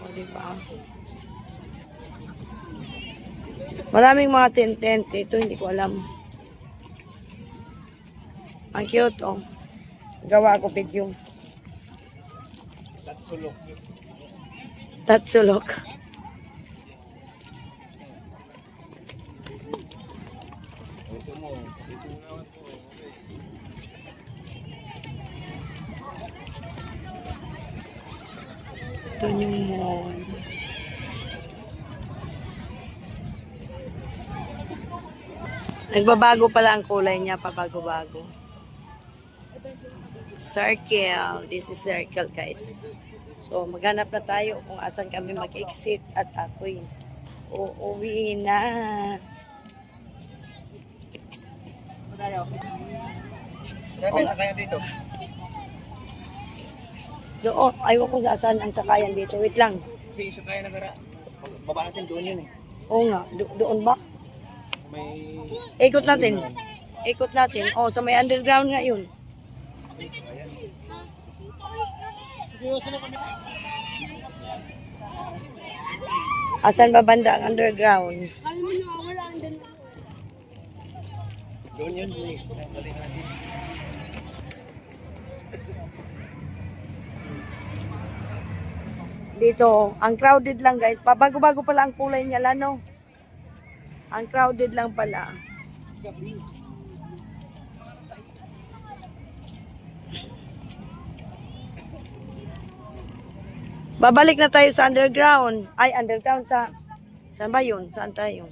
S1: Oh, diba? Maraming mga tent. Ito, hindi ko alam. Ang cute, oh. Gawa ko video. Tatsulok. Ito yung mall. Nagbabago pala ang kulay niya, pabago-bago. Circle. This is circle, guys. So, maghanap na tayo kung asan kami mag-exit at ako'y uuwi na.
S2: May sakayan dito.
S1: Doon, ayaw ko saan ang sakayan dito. Wait lang.
S2: Kasi yung sakayan na gara. Baba natin doon yun eh.
S1: Oo nga, doon ba?
S2: May...
S1: Ikot natin. Ikot natin. Oh, sa may underground nga yun. Asan ba banda ang underground?
S2: Doon yun.
S1: Dito, ang crowded lang guys. Pabago-bago pala ang kulay niya, Lano. Ang crowded lang pala. Babalik na tayo sa underground. Ay, underground sa... Saan ba yun? Saan tayo?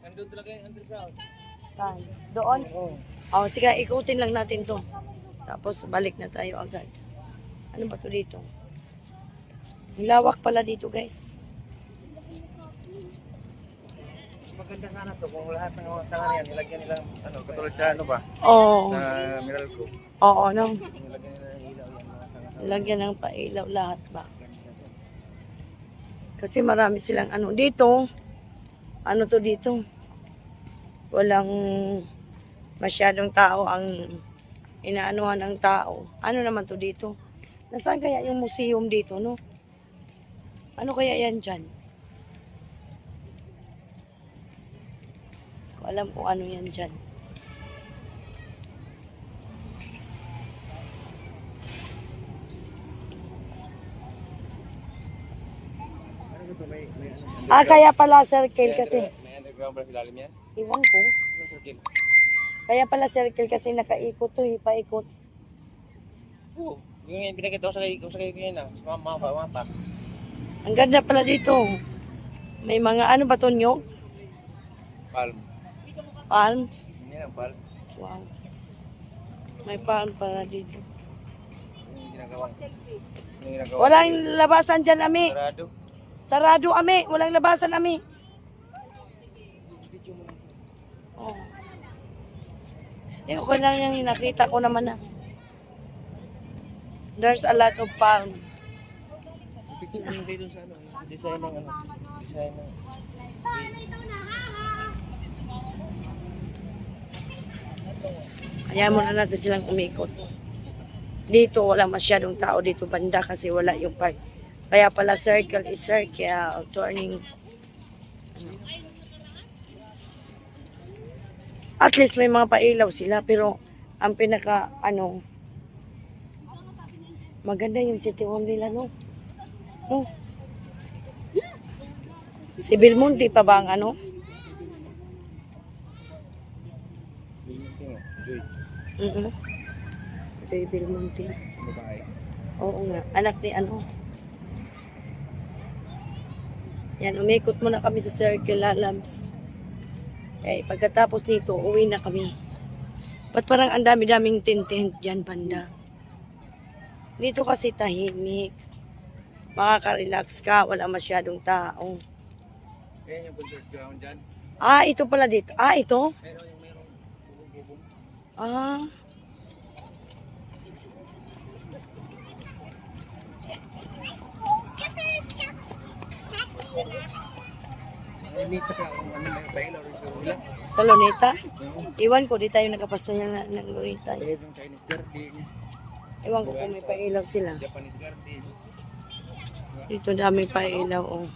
S2: Andun talaga yung underground.
S1: Saan? Doon?
S2: Oo.
S1: Oh, sige, ikutin lang natin to. Tapos balik na tayo agad. Ano ba to dito? Ang lawak pala dito, guys.
S2: Maganda sana to kung lahat ng mga sanga yan, nilagyan nilang, ano, katulad sa ano ba?
S1: Oo.
S2: Sa Meralco.
S1: Oo, no?
S2: Nilagyan nila ng ilaw yan, mga sanga.
S1: Lagyan ng pailaw lahat ba? Kasi marami silang ano dito. Ano to dito? Walang masyadong tao ang inaanuhan ng tao. Ano naman to dito? Nasaan kaya yung museum dito, no? Ano kaya yan dyan? Ko alam kung ano yan dyan.
S2: Ano ba to? May ano?
S1: Ah, kaya pala circle kasi.
S2: May underground ba ilalim yan?
S1: Iwan ko.
S2: Ano circle?
S1: Kaya pala circle kasi nakaikot to, paikot.
S2: Oo. Yung pinakita ko sa kayo yun na. Sa mapa.
S1: Ang ganda pala dito. May mga ano ba to, nyog?
S2: Palm.
S1: Palm?
S2: Yan ang palm.
S1: Wow. May palm pala dito.
S2: Yung ginagawa. Yung ginagawa.
S1: Walang labasan dyan, Ami.
S2: Sarado.
S1: Sarado, Ami. Walang labasan, Ami. Oh. Yung ko lang yung nakita ko naman na. There's a lot of palm.
S2: Picture mo kayo dun sa ano. Design ng ano. Design ng...
S1: Kaya muna natin silang umikot. Dito wala masyadong tao dito banda kasi wala yung park. Kaya pala circle is circle, turning. At least may mga pailaw sila pero ang pinaka ano maganda yung city hall nila, no? No? Si Belmonte pa ba ang ano?
S2: Joy.
S1: Joy Belmonte.
S2: Babae.
S1: Oo nga, anak ni ano. Yan, umikot muna kami sa Circle Lalabs. Okay, pagkatapos nito, uwi na kami. Ba't parang ang dami-daming tent dyan, banda? Dito kasi tahimik. Makaka-relax ka, wala masyadong tao.
S2: Ayan yung concert ground dyan.
S1: Ah, ito pala dito. Ah, ito?
S2: Pero yung mayroong bubong-bubong.
S1: Ah.
S2: Nita ka kung ano may pailaw rin sa ula.
S1: Sa Luneta? Iwan ko, di tayo nakapaso niya ng Luneta.
S2: Mayroong Chinese garden.
S1: Iwan ko kung may pailaw sila.
S2: Japanese garden.
S1: Dito dami pailaw, oh.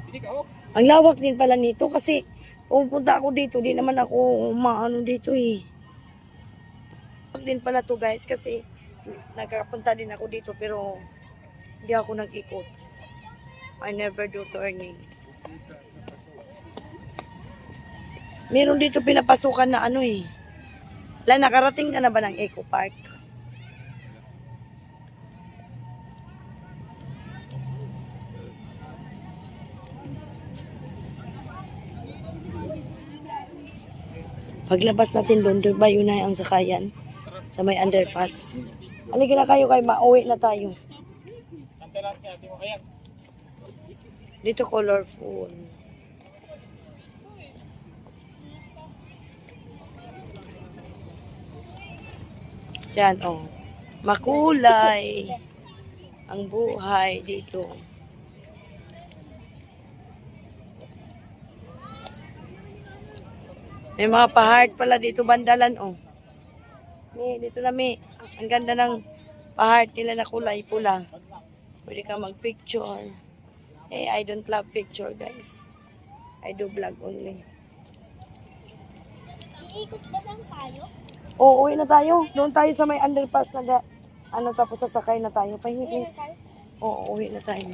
S2: Hindi ka, oh.
S1: Ang lawak din pala nito kasi pumunta ako dito, di naman ako maano dito eh. Lawak din pala to guys kasi nagkapunta din ako dito pero hindi ako nag-ikot. I never do turning. Meron dito pinapasukan na ano eh. Wala, nakarating ka na ba ng Eco Park? Paglabas natin doon, doon ba yun na ang sakayan? Sa may underpass. Halika na kayo kay mauwi na tayo. Dito colorful. Diyan, oh. Makulay. Ang buhay dito. May mga pa-heart pala dito bandalan, oh. May, dito na may. Ang ganda ng pa-heart nila na kulay pula. Pwede ka mag-picture. Eh, I don't love picture, guys. I do vlog only.
S3: Iikot ba lang tayo?
S1: Oo, uwi na tayo. Doon tayo sa may underpass na ano, tapos sasakay na tayo.
S3: Uwi
S1: Pahingi.
S3: na tayo?
S1: Oo, uwi na tayo.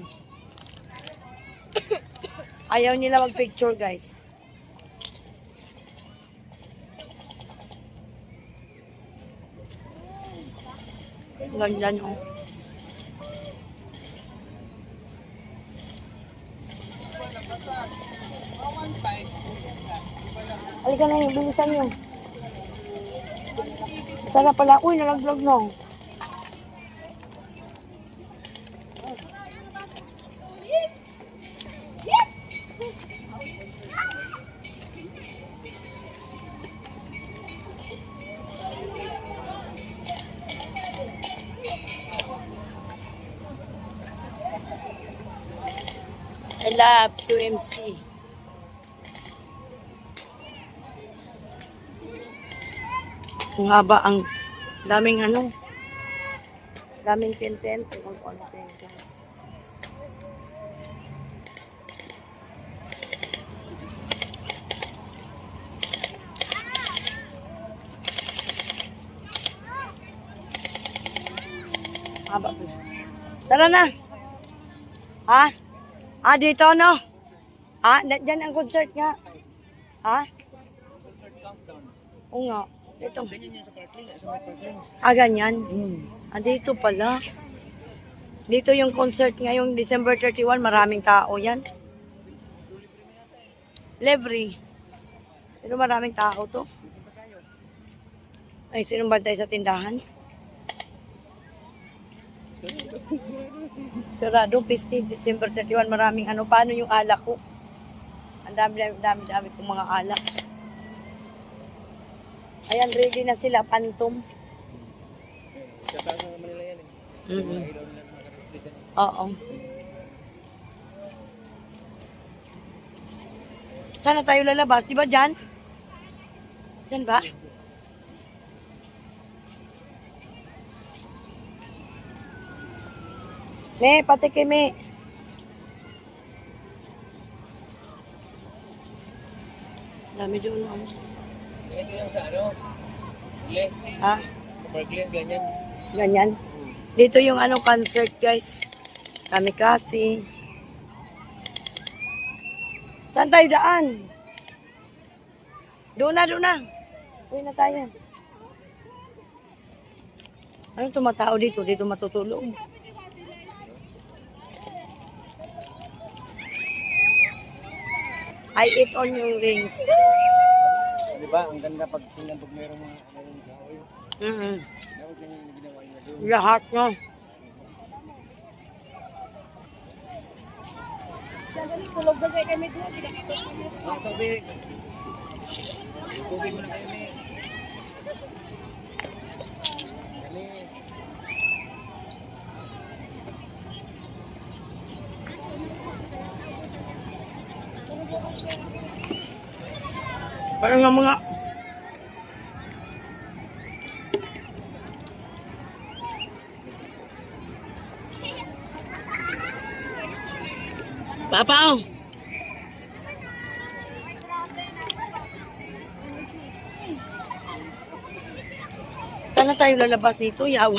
S1: Ayaw nila mag-picture, guys. Ganyan, oh. Halika na yung bilisan nyo. Sana pala. Uy, nalaglag na. I love 2MC. Ang haba, ang daming ano, daming content. Kung ano content. Haba. Tara na. Ha? Ah, dito, no? Ah, dyan ang concert nga. Ha? Oo nga. Dito.
S2: Ganyan yun sa parking, sa may parking.
S1: Ah, ganyan? Ah, dito pala. Dito yung concert ngayong December 31. Maraming tao yan. Livery. Pero maraming tao to. Ay, sinong bantay sa tindahan? Sarado, piste, December 31, maraming ano, paano yung alak ko? Ang dami kong mga alak. Ayan, ready na sila, Phantom.
S2: Kataas na naman nila yan eh.
S1: Mm-hmm.
S2: Ilaw nila mga kapitlisan.
S1: Oo. Sana tayo lalabas, di ba dyan? Dyan ba? Me, pati kay Me. Dami doon.
S2: Ito yung sa ano? Gle.
S1: Ha?
S2: Parking, ganyan.
S1: Ganyan. Dito yung ano concert, guys. Kamikasi. Saan tayo daan? Doon na. Uwi na tayo. Anong tumatao dito? Dito matutulog. I eat on yung rings.
S2: Di ba? Ang ganda pag tingnan pag mayroong mga ano yung kahoy. Dapat ganyan yung ginawa niya doon.
S1: Lahat no.
S3: Tulog ba kayo kami doon? Pinakita ko na sa
S2: Ah, tubig. Tubig mo na kayo, me. Dali.
S1: Parang nga mga Papa, oh. Sana tayo lalabas dito, yawa.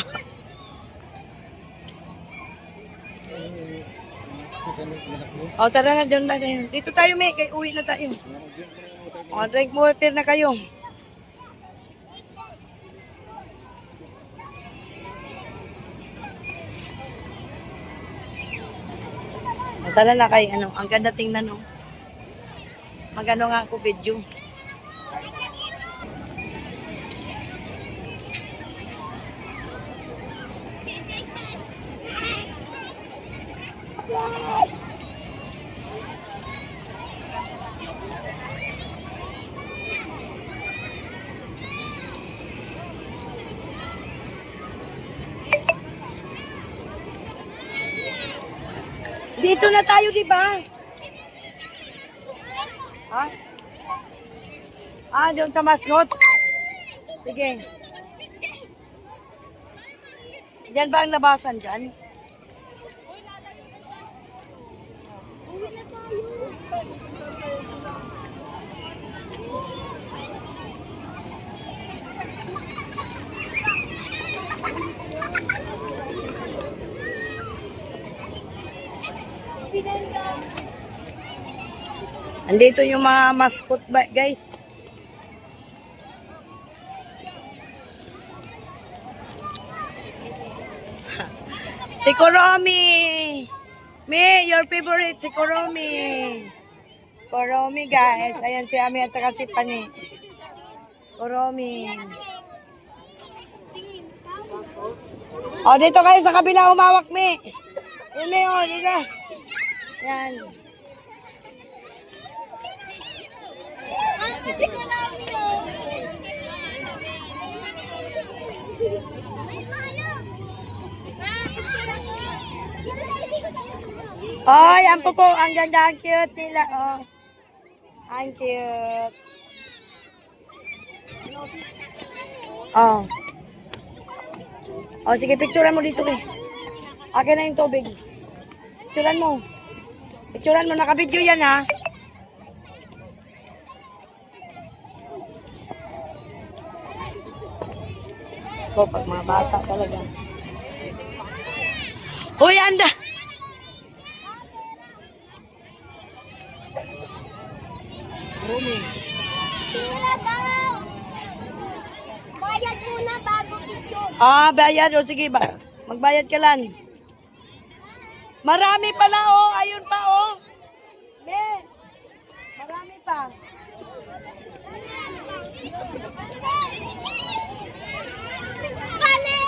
S1: O, tara na, dyan tayo. Dito tayo, May. Kay uwi na tayo. O, drink water na kayo. O, tara na kay, ano, ang ganda tingnan, no. Magano nga ako video. Dito na tayo, di ba? Ha? Ah, doon sa mascot. Sige. Diyan ba ang labasan dyan? Andito yung mga mascot ba, guys. Si Kuromi. Me, your favorite, si Kuromi. Kuromi, guys. Ayan si Ami at saka si Pani. Kuromi. O, dito kayo sa kabila umawak, Me. Yan, Me, o, dito. Yan.
S3: Kasi ko namin yun.
S1: Ay, ang po, ang ganda, ang cute nila, oh. Ang cute. Oh. Oh, sige, picturean mo dito, eh. Akin na yung tubig. Picturean mo. Picturean mo, naka-video yan, ha. So, pag mga bata talaga. Uy, anda!
S3: Tira daw. Bayad muna bago picture.
S1: Ah, bayad. O, sige ba? Magbayad ka lang. Marami pala, oh. Ayun pa, oh. Me. Marami pa.
S3: Kali!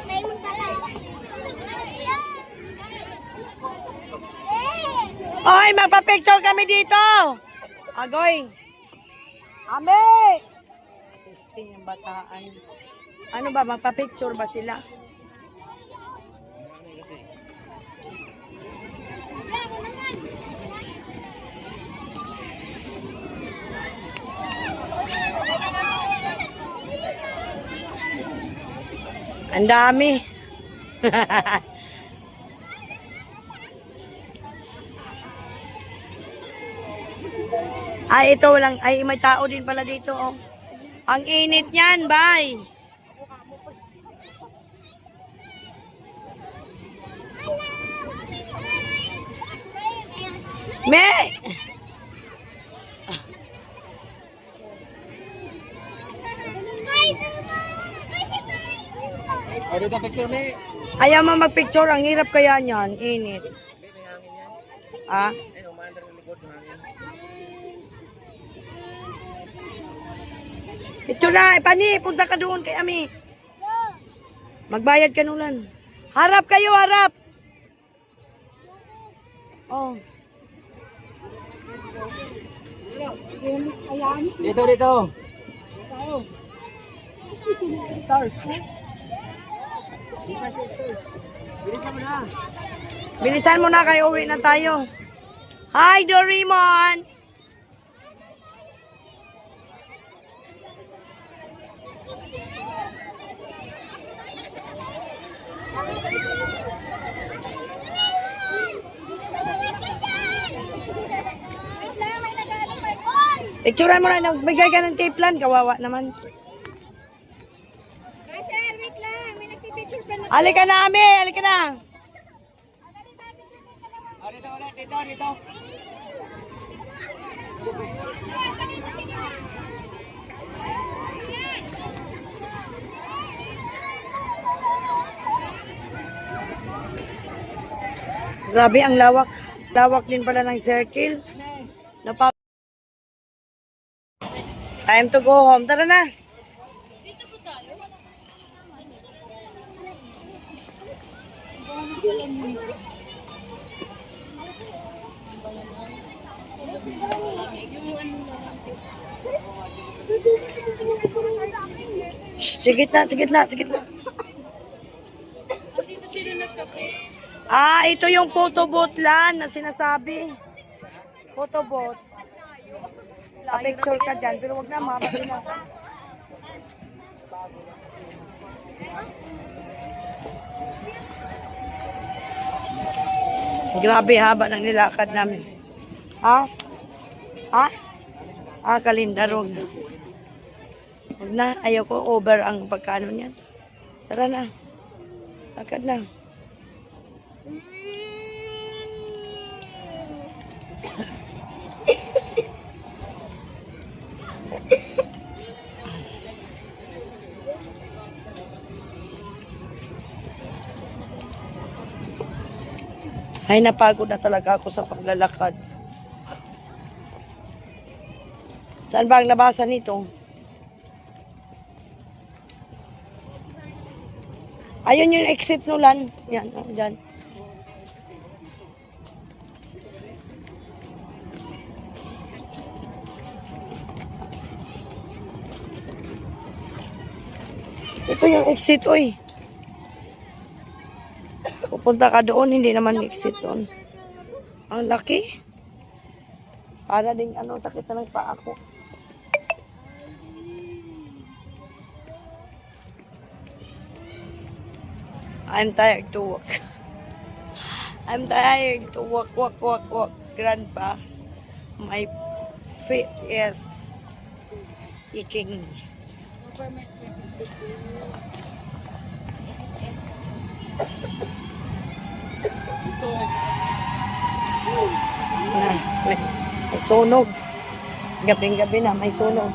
S3: Tayo magpala.
S1: Oy, magpa-picture kami dito. Agoy. Ame. Testing yung bataan. Ano ba, magpa-picture ba sila? Ang dami. Ay, ito lang. Ay, may tao din pala dito, oh. Ang init niyan, bye. Me!
S2: O, dito picture, me.
S1: Ayaw mo magpicture. Ang hirap kaya niyan. Init.
S2: May hangin yan.
S1: Ah?
S2: Ayun, umaandar ng likod ng hangin.
S1: Picture na. Pani, punta ka doon kay Ami. Magbayad ka nulan. Harap kayo, harap. Oh.
S2: Dito, dito.
S1: Bilisan mo na kayo. Uwi na tayo. Hi, Doraemon. Picturean mo na. Nagbigay ka ng tape lang. Kawawa naman.
S3: Sir, wait lang. May nagpipicture pa na.
S1: Halika na, Ami. Halika na.
S2: O, dito ulit, dito, dito.
S1: Grabe, ang lawak. Lawak din pala ng circle. Time to go home. Tara na. Shh, sigit na, sigit na, sigit na. Ah, ito yung photo booth lan na sinasabi. Photo booth. Pa-picture ka dyan, pero wag na, mabati na. Grabe, haba ng nilakad namin. Ha? Ha? Ah, kalindarog. Huwag na, ayaw ko over ang pagkano niyan. Tara na. Lakad na. Ay, napagod na talaga ako sa paglalakad. Saan ba ang labasan nito? Ayun yung exit nulan. Yan, oh, dyan. Ito yung exit, oy. Pupunta ka doon, hindi naman exit doon. Ang laki. Para ding ano, sakit na ng paa ko. I'm tired to walk. I'm tired to walk, grandpa. My feet is aching. Na, may sunog. Gabing-gabi na, may sunog.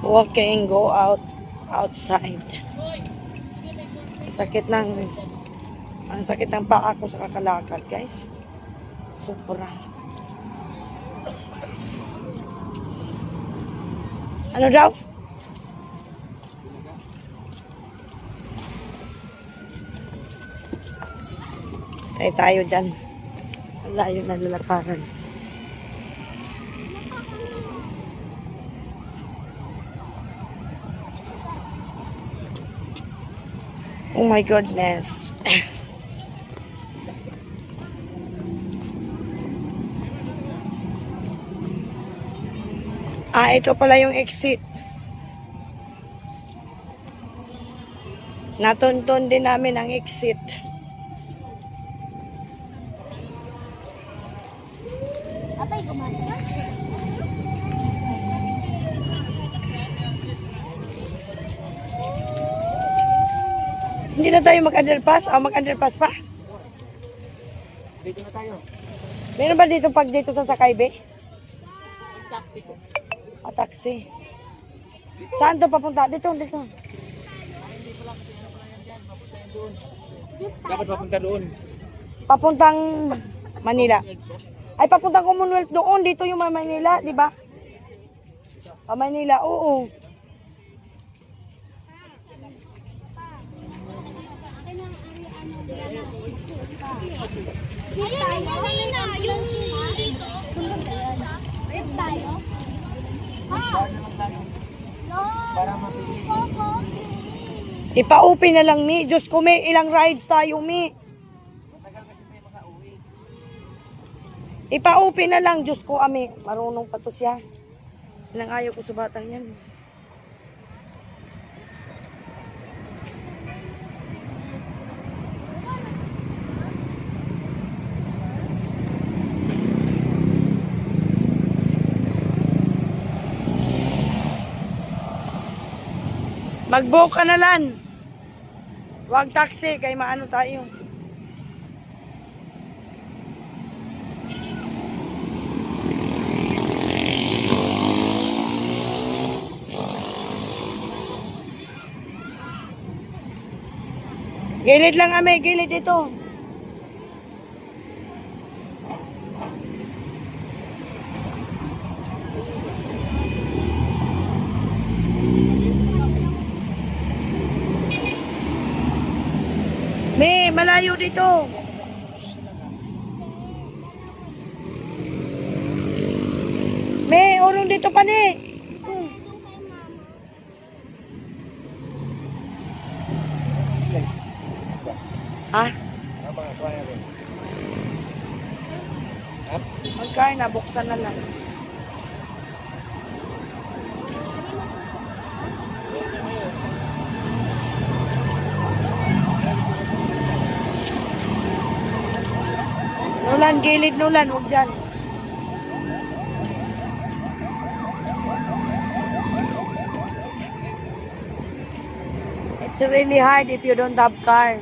S1: Walking, go outside. Ang sakit ng paa ko sa kakalakad, guys. Sobra. Ano daw? Tayo dyan. Ang layo na lalakaran. Oh my goodness. Ito pala yung exit. Natunton din namin ang exit.
S3: Apay, gumana na.
S1: Hindi na tayo mag-underpass? O mag-underpass pa?
S2: Dito na tayo.
S1: Meron ba dito pag dito sa Sakaybe?
S2: Taxi ko.
S1: Taxi. Saan to papunta? Dito.
S2: Dapat papunta doon.
S1: Papuntang Manila. Ay, papuntang Commonwealth doon. Dito yung Manila, di ba? Manila, oo.
S3: Ayun, kanina, yung dito. Ayun tayo. No.
S2: Para mapili.
S1: Ipa-upi na lang, Mi. Diyos ko, may ilang rides tayo, Mi. Ipa-upi na lang, Diyos ko, Ami. Marunong pa to siya. Ilang ayaw ko sa batang yan. Mag-book ka na lang. Huwag taxi, kay maano tayo. Gilid lang, Ame, gilid dito. May malayo dito. May urong dito pa ni. Ha? Magkaya na, buksan na lang. Nulan, gilid Nulan, huwag dyan. It's really hard if you don't have car.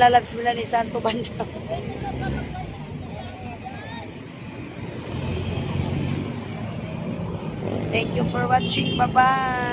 S1: Lalags mula ni Santo Banda. Thank you for watching. Bye-bye.